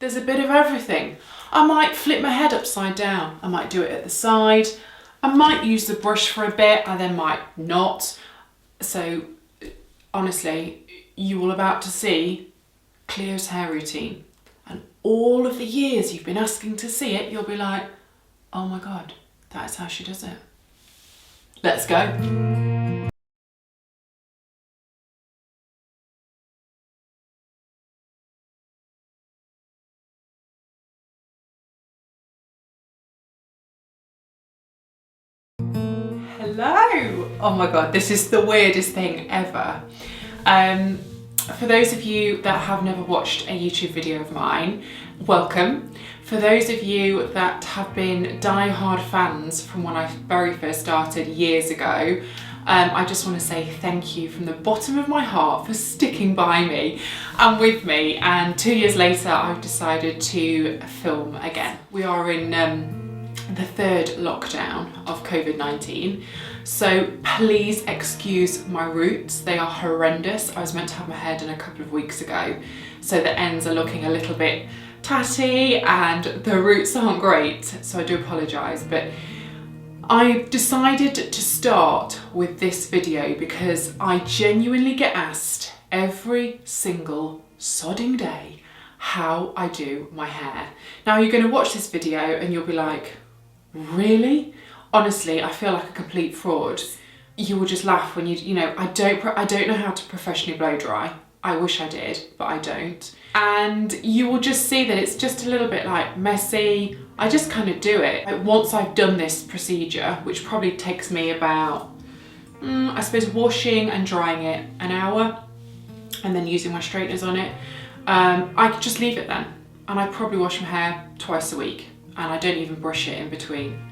There's a bit of everything. I might flip my head upside down. I might do it at the side. I might use the brush for a bit, I then might not. So honestly, you all about to see Cleo's hair routine. And all of the years you've been asking to see it, you'll be like, oh my God, that is how she does it. Let's go. Hello! Oh my God, this is the weirdest thing ever. For those of you that have never watched a YouTube video of mine, welcome. For those of you that have been die-hard fans from when I very first started years ago, I just want to say thank you from the bottom of my heart for sticking by me and with me. And 2 years later, I've decided to film again. We are in the third lockdown of COVID-19. So please excuse my roots, they are horrendous. I was meant to have my hair done a couple of weeks ago, so the ends are looking a little bit tatty and the roots aren't great, so I do apologise. But I decided to start with this video because I genuinely get asked every single sodding day how I do my hair. Now you're going to watch this video and you'll be like, really? Honestly, I feel like a complete fraud. You will just laugh when you know, I don't know how to professionally blow dry. I wish I did, but I don't. And you will just see that it's just a little bit like messy. I just kind of do it. Like, once I've done this procedure, which probably takes me about, I suppose washing and drying it an hour and then using my straighteners on it, I could just leave it then. And I probably wash my hair twice a week and I don't even brush it in between.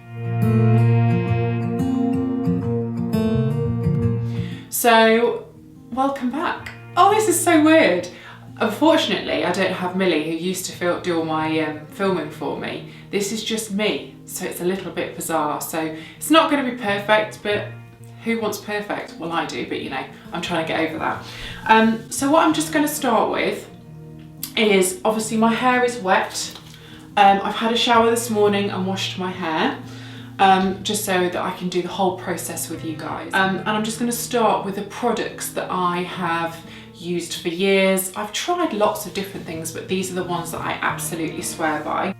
So, welcome back. Oh, this is so weird. Unfortunately, I don't have Millie, who used to do all my filming for me. This is just me, so it's a little bit bizarre. So it's not going to be perfect, but who wants perfect? Well, I do, but you know, I'm trying to get over that. So what I'm just going to start with is, obviously my hair is wet. I've had a shower this morning and washed my hair. Just so that I can do the whole process with you guys. And I'm just going to start with the products that I have used for years. I've tried lots of different things, but these are the ones that I absolutely swear by.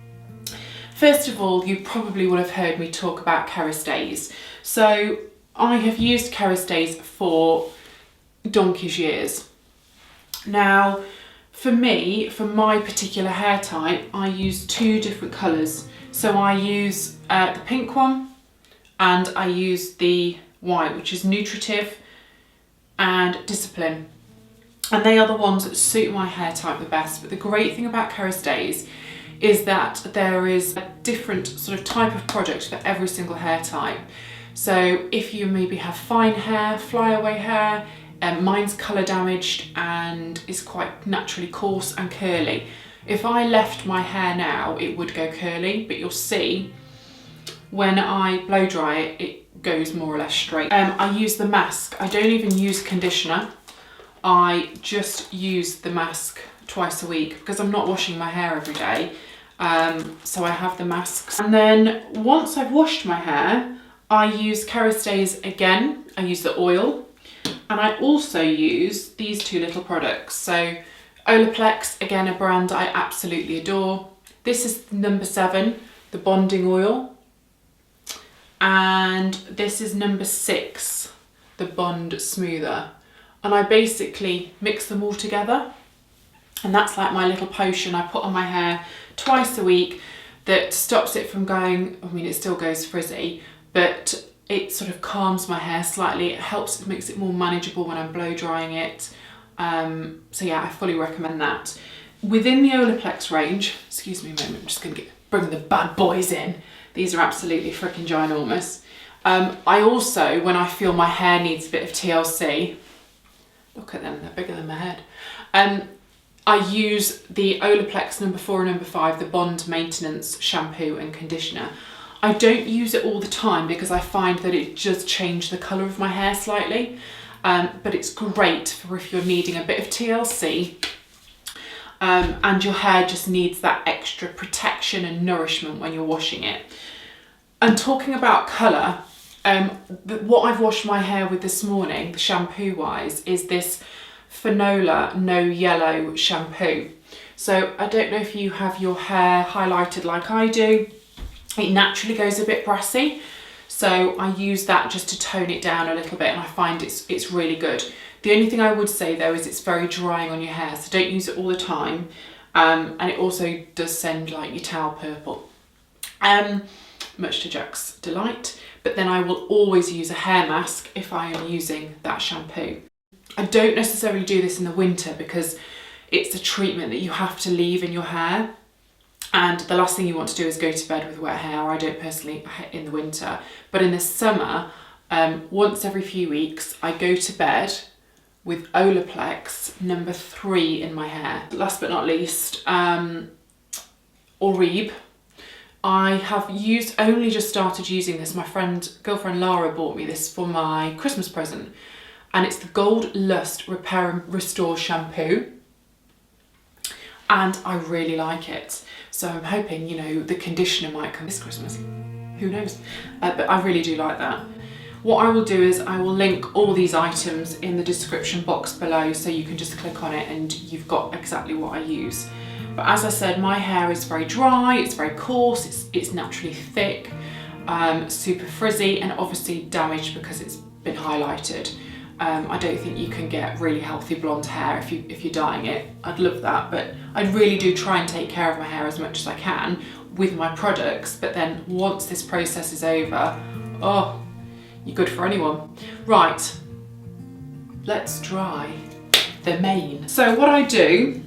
First of all, you probably will have heard me talk about Kerastase. So I have used Kerastase for donkey's years. Now, for me, for my particular hair type, I use two different colours. So I use the pink one and I use the white, which is Nutritive and Discipline. And they are the ones that suit my hair type the best. But the great thing about Kerastase is that there is a different sort of type of product for every single hair type. So if you maybe have fine hair, flyaway hair, mine's colour damaged and is quite naturally coarse and curly. If I left my hair now, it would go curly, but you'll see when I blow dry it, it goes more or less straight. I use the mask. I don't even use conditioner. I just use the mask twice a week because I'm not washing my hair every day. So I have the masks. And then once I've washed my hair, I use Kerastase again. I use the oil and I also use these two little products. So Olaplex, again, a brand I absolutely adore. This is number 7, the bonding oil. And this is number 6, the bond smoother. And I basically mix them all together. And that's like my little potion I put on my hair twice a week that stops it from going, I mean, it still goes frizzy, but it sort of calms my hair slightly. It helps, it makes it more manageable when I'm blow drying it. So yeah, I fully recommend that. Within the Olaplex range, excuse me a moment, I'm just going to bring the bad boys in. These are absolutely freaking ginormous. I also, when I feel my hair needs a bit of TLC, look at them, they're bigger than my head. I use the Olaplex number 4 and number 5, the Bond Maintenance shampoo and conditioner. I don't use it all the time because I find that it does change the colour of my hair slightly. But it's great for if you're needing a bit of TLC. and your hair just needs that extra protection and nourishment when you're washing it. And talking about colour, what I've washed my hair with this morning, the shampoo wise, is this FANOLA No Yellow shampoo. So I don't know if you have your hair highlighted like I do. It naturally goes a bit brassy, so I use that just to tone it down a little bit, and I find it's really good. The only thing I would say though is it's very drying on your hair, so don't use it all the time, and it also does send like your towel purple, much to Jack's delight. But then I will always use a hair mask if I am using that shampoo. I don't necessarily do this in the winter because it's a treatment that you have to leave in your hair, and the last thing you want to do is go to bed with wet hair. I don't personally in the winter, but in the summer, once every few weeks, I go to bed with Olaplex number 3 in my hair. Last but not least, Orib. I have only just started using this. My girlfriend Lara bought me this for my Christmas present, and it's the Gold Lust Repair and Restore shampoo, and I really like it. So I'm hoping, you know, the conditioner might come this Christmas. Who knows? But I really do like that. What I will do is I will link all these items in the description box below, so you can just click on it and you've got exactly what I use. But as I said, my hair is very dry, it's very coarse, it's naturally thick, super frizzy, and obviously damaged because it's been highlighted. I don't think you can get really healthy blonde hair if you're dyeing it. I'd love that, but I really do try and take care of my hair as much as I can with my products. But then once this process is over, oh, you're good for anyone. Right, let's dry the mane. So what I do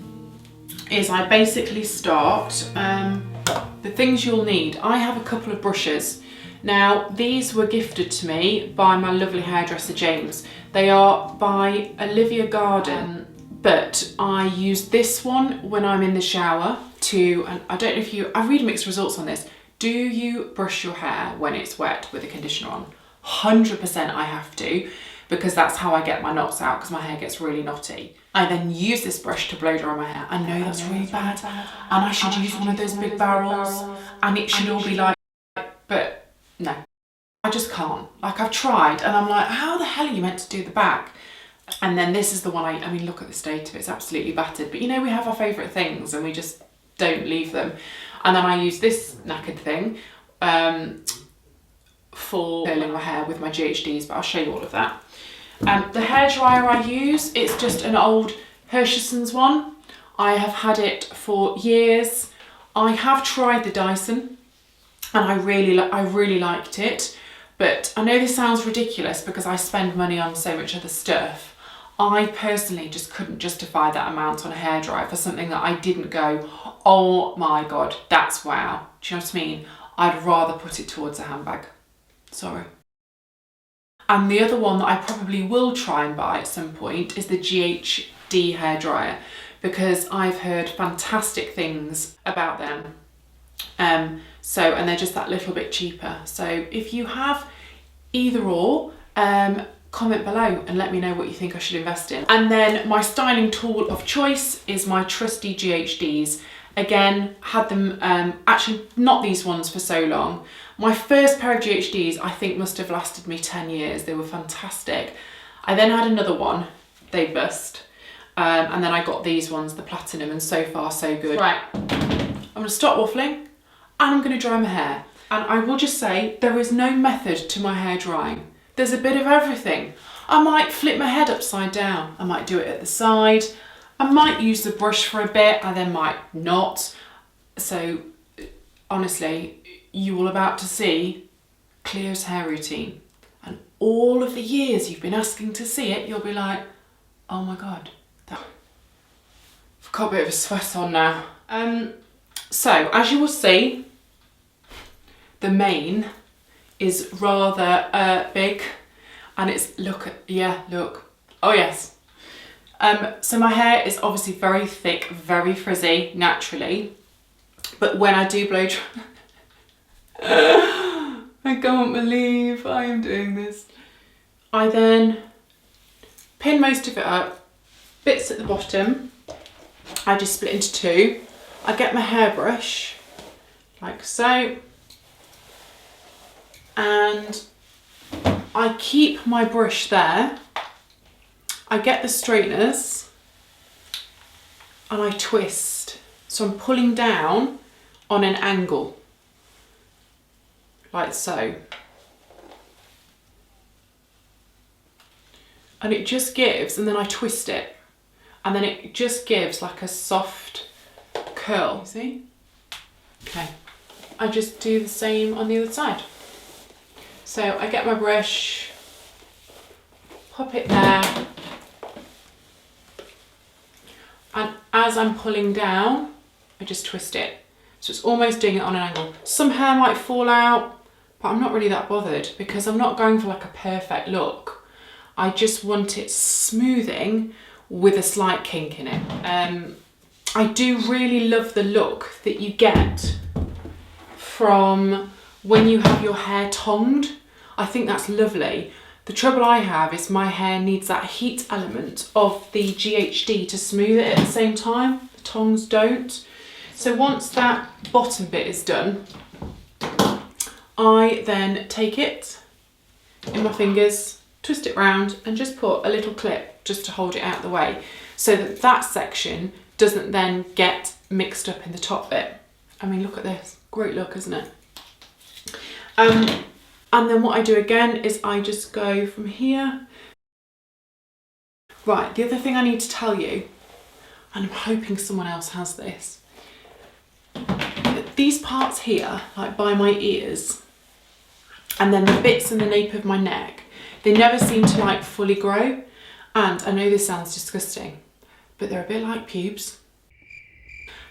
is I basically start, the things you'll need. I have a couple of brushes. Now, these were gifted to me by my lovely hairdresser, James. They are by Olivia Garden, but I use this one when I'm in the shower and I don't know if I read mixed results on this. Do you brush your hair when it's wet with a conditioner on? 100% I have to, because that's how I get my knots out, because my hair gets really knotty. I then use this brush to blow dry my hair. I know that's really bad, and I should use one of those big barrels, and it should all be like, but no, I just can't. Like, I've tried, and I'm like, how the hell are you meant to do the back? And then this is the one I mean, look at the state of it, it's absolutely battered. But you know, we have our favourite things, and we just don't leave them. And then I use this knackered thing for curling my hair with my GHDs, but I'll show you all of that. The hairdryer I use, it's just an old HAIRCARE one. I have had it for years. I have tried the Dyson, and I really liked it, but I know this sounds ridiculous because I spend money on so much other stuff. I personally just couldn't justify that amount on a hairdryer for something that I didn't go, oh my god, that's wow. Do you know what I mean? I'd rather put it towards a handbag. Sorry. And the other one that I probably will try and buy at some point is the GHD hairdryer, because I've heard fantastic things about them. And they're just that little bit cheaper. So if you have either or, comment below and let me know what you think I should invest in. And then my styling tool of choice is my trusty GHDs. Again, had them, actually not these ones for so long. My first pair of GHDs I think must have lasted me 10 years. They were fantastic. I then had another one, they bust. And then I got these ones, the platinum, and so far so good. Right, I'm gonna stop waffling and I'm gonna dry my hair. And I will just say, there is no method to my hair drying. There's a bit of everything. I might flip my head upside down. I might do it at the side. I might use the brush for a bit, I then might not. So honestly, you all about to see Cleo's hair routine. And all of the years you've been asking to see it, you'll be like, oh my god, I've got a bit of a sweat on now. So as you will see, the mane is rather big, and it's, look, oh yes. So my hair is obviously very thick, very frizzy naturally, but when I do blow dry, I can't believe I am doing this. I then pin most of it up, bits at the bottom, I just split into two. I get my hairbrush, like so, and I keep my brush there. I get the straighteners and I twist. So I'm pulling down on an angle, like so. And it just gives, and then I twist it, and then it just gives like a soft curl, see? Okay, I just do the same on the other side. So I get my brush, pop it there, and as I'm pulling down, I just twist it. So it's almost doing it on an angle. Some hair might fall out, but I'm not really that bothered because I'm not going for like a perfect look. I just want it smoothing with a slight kink in it. I do really love the look that you get from when you have your hair tonged. I think that's lovely. The trouble I have is my hair needs that heat element of the GHD to smooth it at the same time. The tongs don't. So once that bottom bit is done, I then take it in my fingers, twist it round and just put a little clip just to hold it out of the way so that that section doesn't then get mixed up in the top bit. I mean, look at this, great look, isn't it? And then what I do again is I just go from here. Right, the other thing I need to tell you, and I'm hoping someone else has this, these parts here, like by my ears, and then the bits in the nape of my neck, they never seem to like fully grow. And I know this sounds disgusting, but they're a bit like pubes.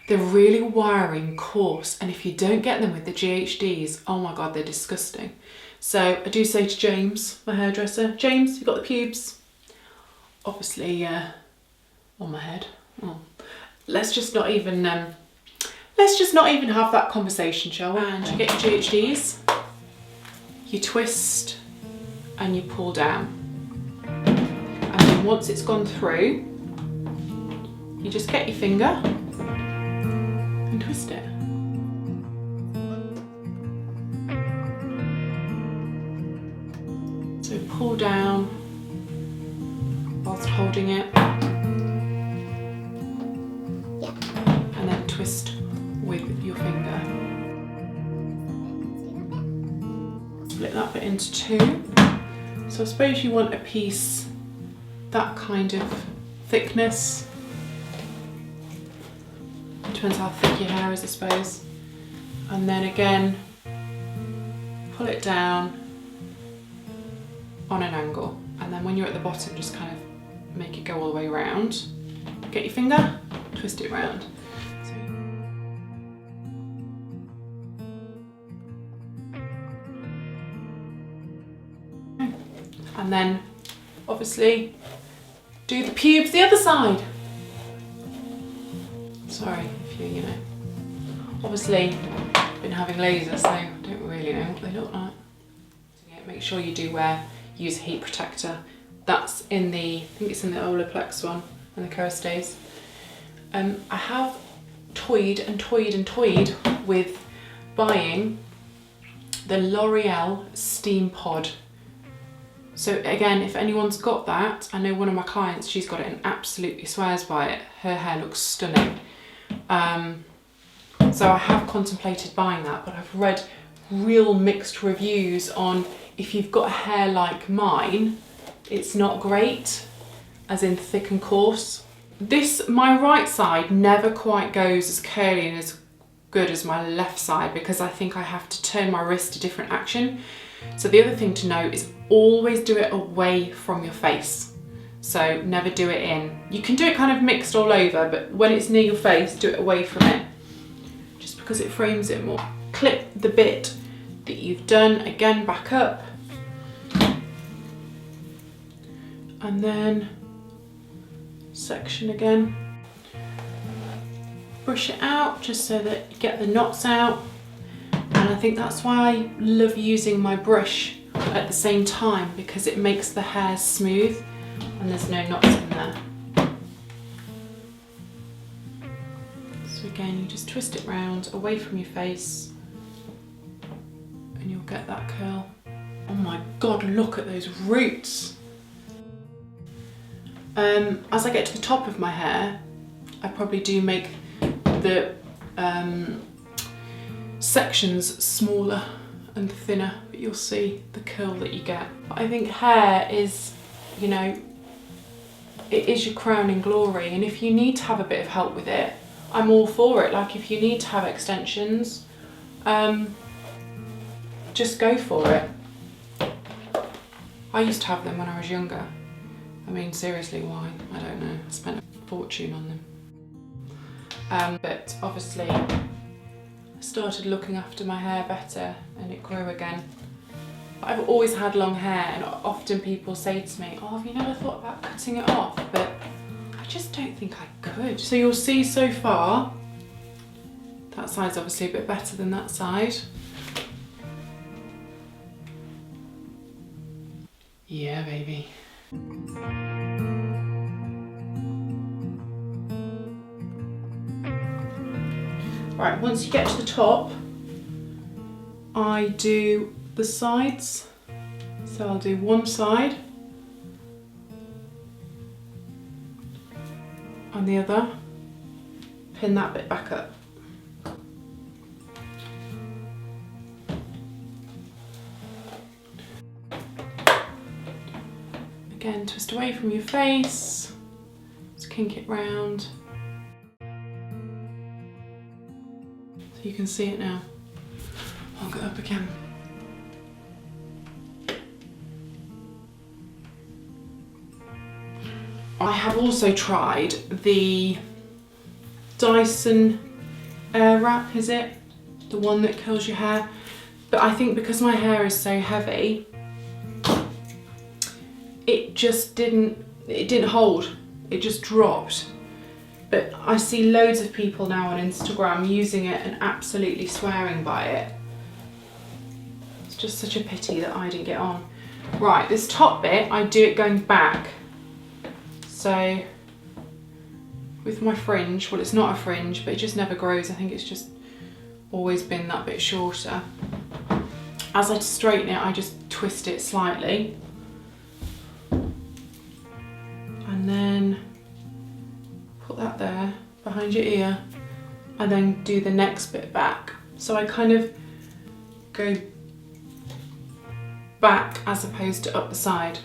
They're really wiry, coarse, and if you don't get them with the GHDs, oh my God, they're disgusting. So I do say to James, my hairdresser, James, you got the pubes? Obviously, on my head. Oh. Let's just not even have that conversation, shall we? And you get your GHDs, you twist, and you pull down. And then once it's gone through, you just get your finger and twist it. So pull down whilst holding it. And then twist with your finger. Split that bit into two. So I suppose you want a piece that kind of thickness. Depends how thick your hair is, I suppose. And then again, pull it down on an angle. And then when you're at the bottom, just kind of make it go all the way around. Get your finger, twist it round. And then obviously do the pubes the other side. Sorry if you know. Obviously been having lasers, so I don't really know what they look like. So yeah, make sure you do use a heat protector. That's in the, I think it's in the Olaplex one and the Kerastase. I have toyed and toyed and toyed with buying the L'Oreal Steam Pod. So again, if anyone's got that, I know one of my clients, she's got it and absolutely swears by it. Her hair looks stunning. So I have contemplated buying that, but I've read real mixed reviews on if you've got hair like mine, it's not great, as in thick and coarse. My right side never quite goes as curly and as good as my left side because I think I have to turn my wrist to different action. So the other thing to note is always do it away from your face. So never do it in. You can do it kind of mixed all over, but when it's near your face, do it away from it. Just because it frames it more. Clip the bit that you've done, again back up. And then section again. Brush it out just so that you get the knots out. And I think that's why I love using my brush at the same time, because it makes the hair smooth and there's no knots in there. again, you just twist it round, away from your face, and you'll get that curl. Oh my God, look at those roots. As I get to the top of my hair, I probably do make the sections smaller and thinner, but you'll see the curl that you get. I think hair is, you know, it is your crowning glory, and if you need to have a bit of help with it, I'm all for it. Like, if you need to have extensions, just go for it. I used to have them when I was younger. I mean, seriously, why? I don't know. I spent a fortune on them. But obviously, I started looking after my hair better and it grew again. I've always had long hair, and often people say to me, oh, have you never thought about cutting it off? But I just don't think I could. So you'll see so far, that side's obviously a bit better than that side. Yeah, baby. Right, once you get to the top, I do the sides. So I'll do one side and the other, pin that bit back up. Again, twist away from your face, just kink it round. So you can see it now. I'll go up again. I have also tried the Dyson Airwrap, is it? The one that curls your hair. But I think because my hair is so heavy, it didn't hold. It just dropped. But I see loads of people now on Instagram using it and absolutely swearing by it. It's just such a pity that I didn't get on. Right, this top bit, I do it going back. So with my fringe, well, it's not a fringe, but it just never grows. I think it's just always been that bit shorter. As I straighten it, I just twist it slightly. And then put that there behind your ear and then do the next bit back. So I kind of go back as opposed to up the side.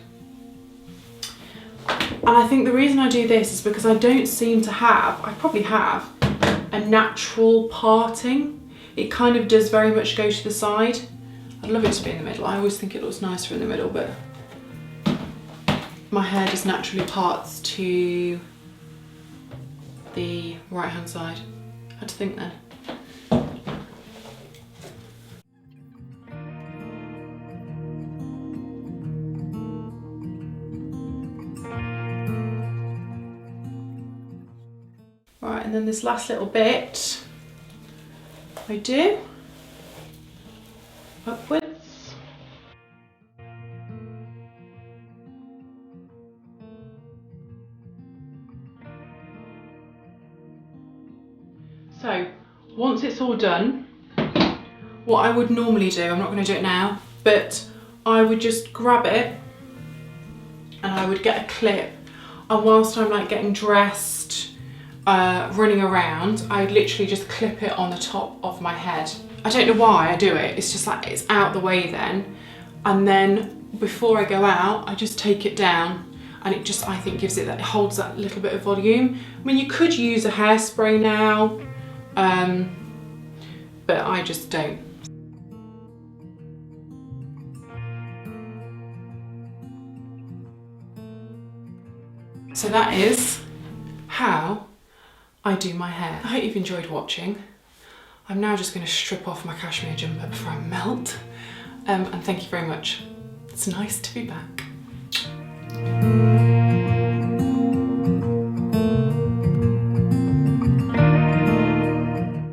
And I think the reason I do this is because I don't seem to have, I probably have, a natural parting. It kind of does very much go to the side. I'd love it to be in the middle. I always think it looks nicer in the middle, but my hair just naturally parts to the right hand side. I had to think then. Right, and then this last little bit I do upwards. So once it's all done, what I would normally do, I'm not going to do it now, but I would just grab it and I would get a clip, and whilst I'm like getting dressed, running around, I'd literally just clip it on the top of my head. I don't know why I do it, it's just like it's out the way then, and then before I go out I just take it down, and it just, I think, gives it that, it holds that little bit of volume. I mean, you could use a hairspray now, but I just don't. So that is how I do my hair. I hope you've enjoyed watching. I'm now just going to strip off my cashmere jumper before I melt. And thank you very much. It's nice to be back.